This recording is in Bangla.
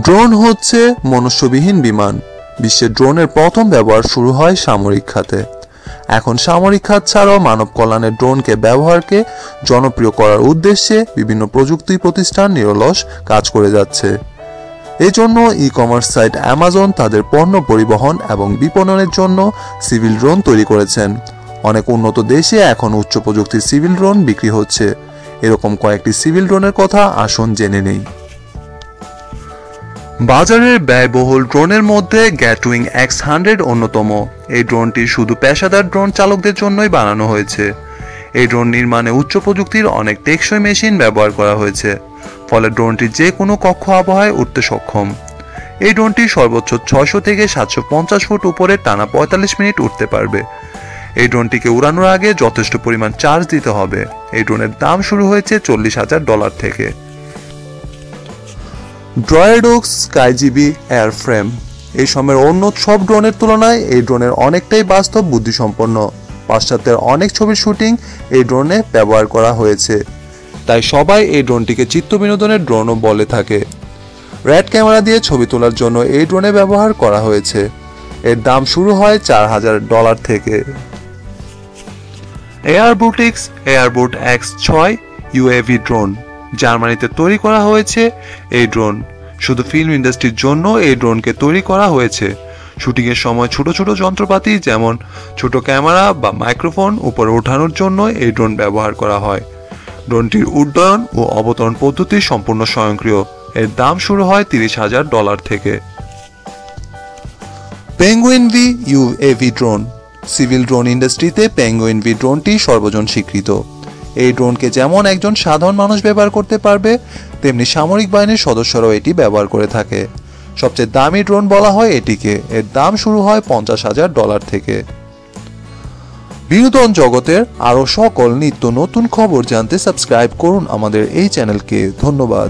ড্রোন হচ্ছে মনুষ্যবিহীন বিমান। বিশ্বে ড্রোনের প্রথম ব্যবহার শুরু হয় সামরিক খাতে। এখন সামরিক খাত ছাড়াও মানব কল্যাণে ড্রোনকে ব্যবহারকে জনপ্রিয় করার উদ্দেশ্যে বিভিন্ন প্রযুক্তি প্রতিষ্ঠান নিরলস কাজ করে যাচ্ছে। এজন্য ই-কমার্স সাইট অ্যামাজন তাদের পণ্য পরিবহন এবং বিপণনের জন্য সিভিল ড্রোন তৈরি করেছেন। অনেক উন্নত দেশে এখন উচ্চ প্রযুক্তির সিভিল ড্রোন বিক্রি হচ্ছে। এরকম কয়েকটি সিভিল ড্রোনের কথা আসুন জেনে নেই। বাজারের ব্যয়বহুল ড্রোনের মধ্যে গ্যাটউইং X100 অন্যতম। এই ড্রোনটি শুধু পেশাদার ড্রোন চালকদের জন্যই বানানো হয়েছে। এই ড্রোন নির্মাণে উচ্চ প্রযুক্তির অনেক টেকসই মেশিন ব্যবহার করা হয়েছে, ফলে ড্রোনটি যে কোনো কক্ষ আবহাওয়ায় উঠতে সক্ষম। এই ড্রোনটি সর্বোচ্চ 600 থেকে 750 ফুট উপরে টানা 45 মিনিট উঠতে পারবে। এই ড্রোনটিকে উড়ানোর আগে যথেষ্ট পরিমাণ চার্জ দিতে হবে। এই ড্রোনের দাম শুরু হয়েছে $40,000 থেকে। ড্রয়েডক্স স্কাইজিবি এয়ারফ্রেম এই সময়ের অন্য সব ড্রোনের তুলনায় এই ড্রোনের অনেকটাই বাস্তব বুদ্ধিসম্পন্ন। পাশ্চাত্যের অনেক ছবির শুটিং এই ড্রোনে ব্যবহার করা হয়েছে, তাই সবাই এই ড্রোনটিকে চিত্ত বিনোদনের ড্রোনও বলে থাকে। র্যাড ক্যামেরা দিয়ে ছবি তোলার জন্য এই ড্রোনে ব্যবহার করা হয়েছে। এর দাম শুরু হয় $4,000 থেকে। এয়ারবুটিক্স এয়ারবুট X6 UAV ড্রোন জার্মানিতে তৈরি করা হয়েছে। এই ড্রোন শুধু ফিল্ম ইন্ডাস্ট্রির জন্য এই ড্রোনকে তৈরি করা হয়েছে। শুটিংয়ের সময় ছোট ছোট যন্ত্রপাতি যেমন ছোট ক্যামেরা বা মাইক্রোফোন উপরে ওঠানোর জন্য এই ড্রোন ব্যবহার করা হয়। ড্রোনটির উড্ডয়ন ও অবতরণ পদ্ধতি সম্পূর্ণ স্বয়ংক্রিয়। এর দাম শুরু হয় $30,000 থেকে। Penguin V UAV drone civil drone ইন্ডাস্ট্রিতে পেঙ্গুইন ভি ড্রোনটি সর্বজন স্বীকৃত। এই ড্রোনকে যেমন একজন সাধারণ মানুষ ব্যবহার করতে পারবে, তেমনি সামরিক বাহিনীর সদস্যরাও এটি ব্যবহার করে থাকে। সবচেয়ে দামি ড্রোন বলা হয় এটিকে। এর দাম শুরু হয় $50,000 থেকে। বিনোদন জগতের আরও সকল নিত্য নতুন খবর জানতে সাবস্ক্রাইব করুন আমাদের এই চ্যানেলকে। ধন্যবাদ।